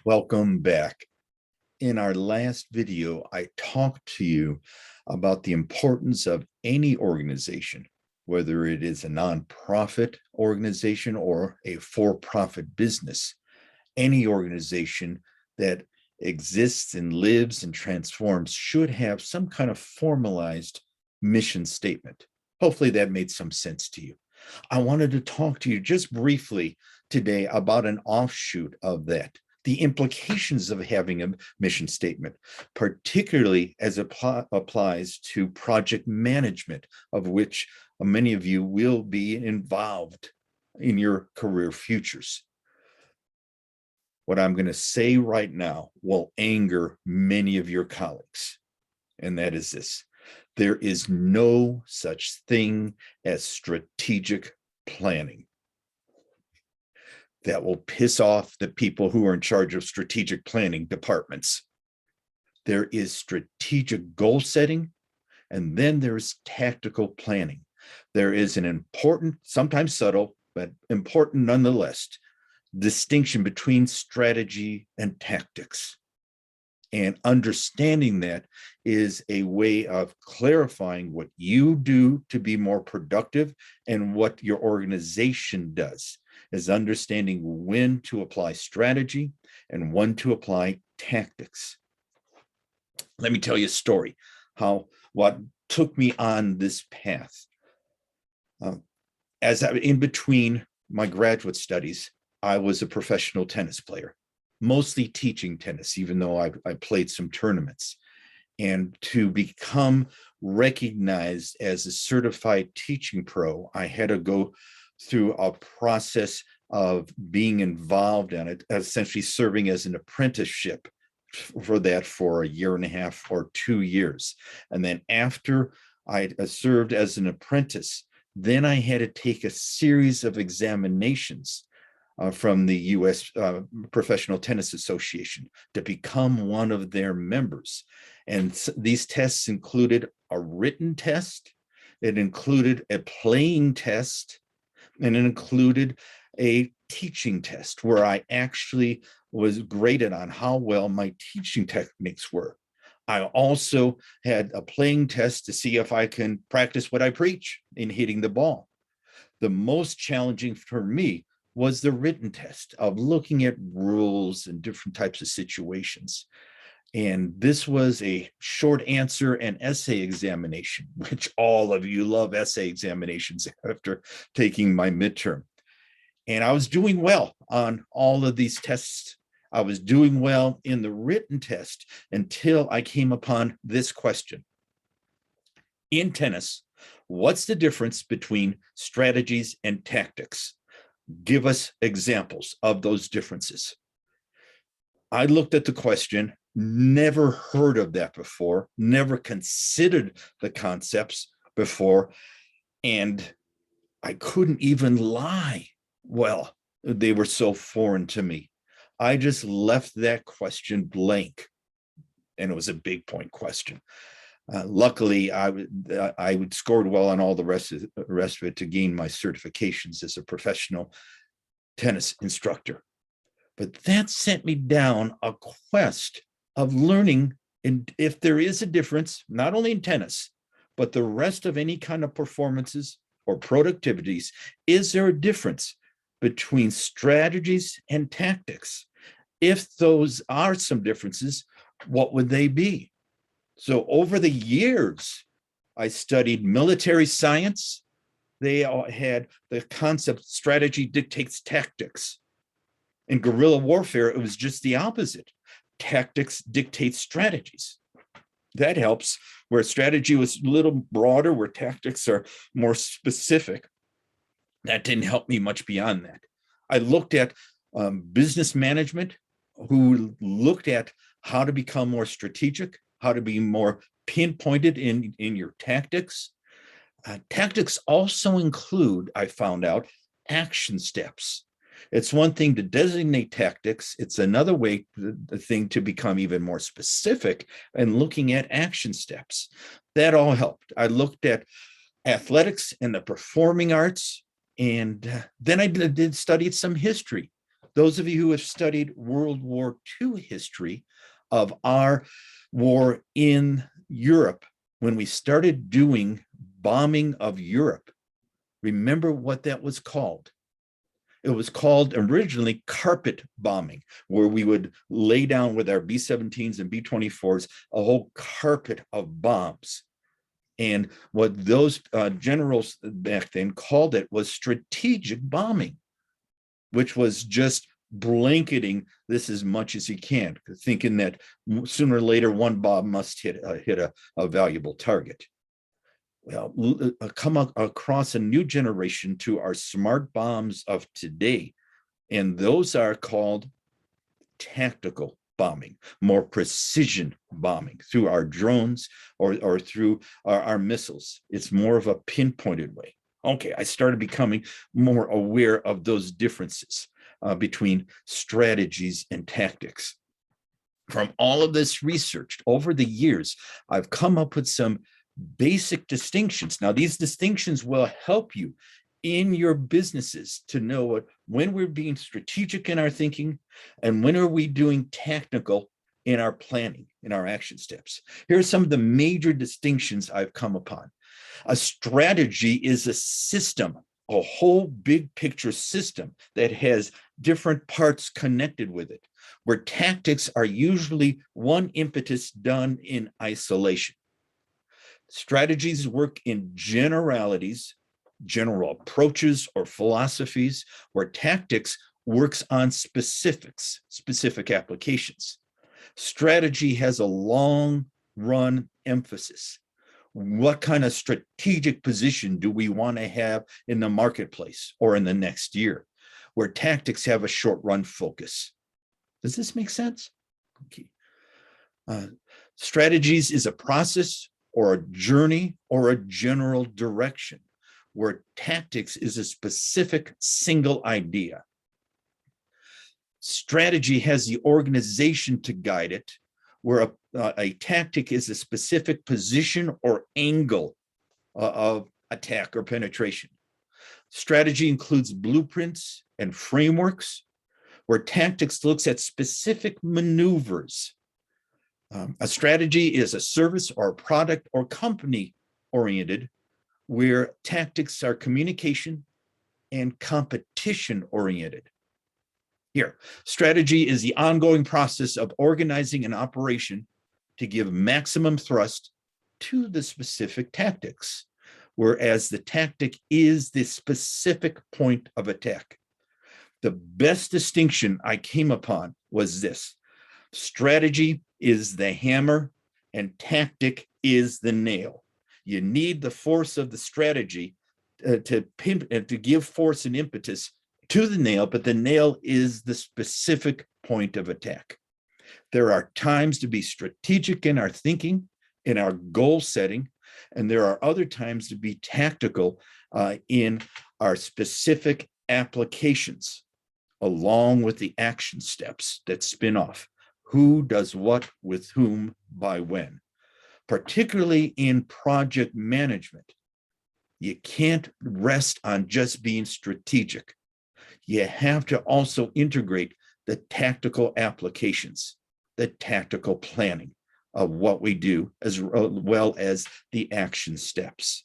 Welcome back. In our last video, I talked to you about the importance of any organization, whether it is a nonprofit organization or a for-profit business. Any organization that exists and lives and transforms should have some kind of formalized mission statement. Hopefully that made some sense to you. I wanted to talk to you just briefly today about an offshoot of that, the implications of having a mission statement, particularly as it applies to project management, of which many of you will be involved in your career futures. What I'm going to say right now will anger many of your colleagues, and that is this: there is no such thing as strategic planning. That will piss off the people who are in charge of strategic planning departments. There is strategic goal setting, and then there's tactical planning. There is an important, sometimes subtle, but important nonetheless, distinction between strategy and tactics. And understanding that is a way of clarifying what you do to be more productive and what your organization does, is understanding when to apply strategy and when to apply tactics. Let me tell you a story, what took me on this path. In between my graduate studies, I was a professional tennis player, mostly teaching tennis, even though I played some tournaments. And to become recognized as a certified teaching pro, I had to go through a process of being involved in it, essentially serving as an apprenticeship for a year and a half or 2 years. And then after I served as an apprentice, then I had to take a series of examinations from the U.S. Professional Tennis Association to become one of their members. And these tests included a written test, it included a playing test, and it included a teaching test where I actually was graded on how well my teaching techniques were. I also had a playing test to see if I can practice what I preach in hitting the ball. The most challenging for me was the written test of looking at rules and different types of situations. And this was a short answer and essay examination, which all of you love essay examinations after taking my midterm. And I was doing well on all of these tests. I was doing well in the written test until I came upon this question. In tennis, what's the difference between strategies and tactics? Give us examples of those differences. I looked at the question, never heard of that before, never considered the concepts before, and I couldn't even lie. Well, they were so foreign to me. I just left that question blank, and it was a big point question. Luckily, I scored well on all the rest of it to gain my certifications as a professional tennis instructor. But that sent me down a quest of learning, and if there is a difference, not only in tennis, but the rest of any kind of performances or productivities, is there a difference between strategies and tactics? If those are some differences, what would they be? So over the years, I studied military science. They all had the concept strategy dictates tactics. In guerrilla warfare, it was just the opposite. Tactics dictate strategies. That helps, where strategy was a little broader, where tactics are more specific. That didn't help me much beyond that. I looked at business management, who looked at how to become more strategic, how to be more pinpointed in your tactics. Tactics also include, I found out, action steps. It's one thing to designate tactics. It's another thing to become even more specific and looking at action steps. That all helped. I looked at athletics and the performing arts, and then I studied some history. Those of you who have studied World War II history of our war in Europe, when we started doing bombing of Europe, remember what that was called? It was called originally carpet bombing, where we would lay down with our B-17s and B-24s a whole carpet of bombs. And what those generals back then called it was strategic bombing, which was just blanketing this as much as you can, thinking that sooner or later one bomb must hit a valuable target. Well, come across a new generation to our smart bombs of today, and those are called tactical bombing, more precision bombing through our drones or through our missiles. It's more of a pinpointed way. Okay, I started becoming more aware of those differences between strategies and tactics. From all of this research over the years, I've come up with some basic distinctions. Now, these distinctions will help you in your businesses to know when we're being strategic in our thinking and when are we doing tactical in our planning, in our action steps. Here are some of the major distinctions I've come upon. A strategy is a system, a whole big picture system that has different parts connected with it, where tactics are usually one impetus done in isolation. Strategies work in generalities, general approaches or philosophies, where tactics works on specifics, specific applications. Strategy has a long run emphasis. What kind of strategic position do we want to have in the marketplace or in the next year? Where tactics have a short run focus. Does this make sense? Okay. Strategies is a process or a journey or a general direction, where tactics is a specific single idea. Strategy has the organization to guide it, where a tactic is a specific position or angle of attack or penetration. Strategy includes blueprints and frameworks, where tactics looks at specific maneuvers. A strategy is a service or a product or company oriented, where tactics are communication and competition oriented. Here, strategy is the ongoing process of organizing an operation to give maximum thrust to the specific tactics, whereas the tactic is the specific point of attack. The best distinction I came upon was this: strategy is the hammer and tactic is the nail. You need the force of the strategy to give force and impetus to the nail, but the nail is the specific point of attack. There are times to be strategic in our thinking, in our goal setting, and there are other times to be tactical in our specific applications, along with the action steps that spin off. Who does what with whom by when? Particularly in project management, you can't rest on just being strategic. You have to also integrate the tactical applications, the tactical planning of what we do, as well as the action steps.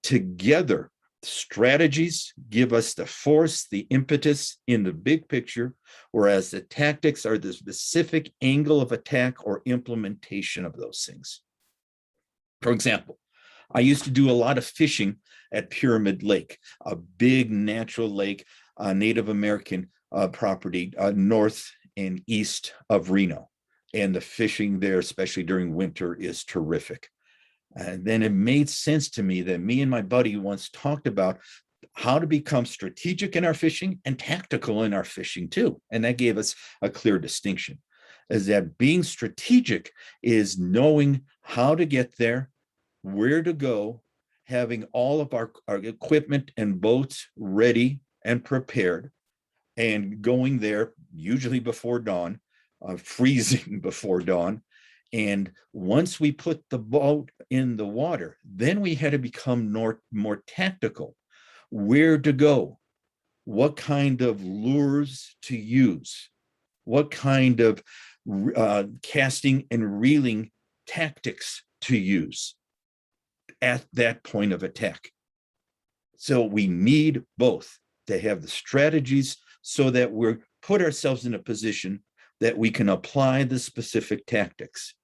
Together, strategies give us the force, the impetus in the big picture, whereas the tactics are the specific angle of attack or implementation of those things. For example, I used to do a lot of fishing at Pyramid Lake, a big natural lake, Native American property north and east of Reno. And the fishing there, especially during winter, is terrific. And then it made sense to me that me and my buddy once talked about how to become strategic in our fishing and tactical in our fishing too. And that gave us a clear distinction, is that being strategic is knowing how to get there, where to go, having all of our equipment and boats ready and prepared, and going there usually before dawn, freezing before dawn. And once we put the boat in the water, then we had to become more tactical. Where to go, what kind of lures to use, what kind of casting and reeling tactics to use at that point of attack. So we need both to have the strategies so that we're put ourselves in a position that we can apply the specific tactics.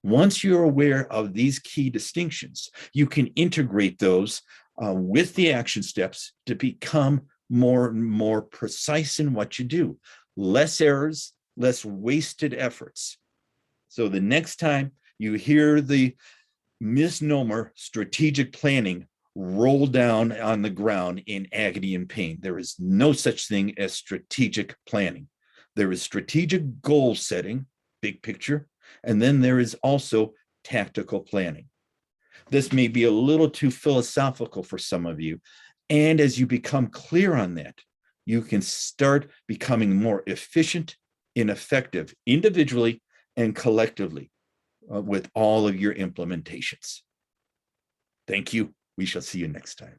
Once you're aware of these key distinctions, you can integrate those with the action steps to become more and more precise in what you do. Less errors, less wasted efforts. So the next time you hear the misnomer strategic planning roll down on the ground in agony and pain, there is no such thing as strategic planning. There is strategic goal setting, big picture, and then there is also tactical planning. This may be a little too philosophical for some of you. And as you become clear on that, you can start becoming more efficient and effective individually and collectively with all of your implementations. Thank you. We shall see you next time.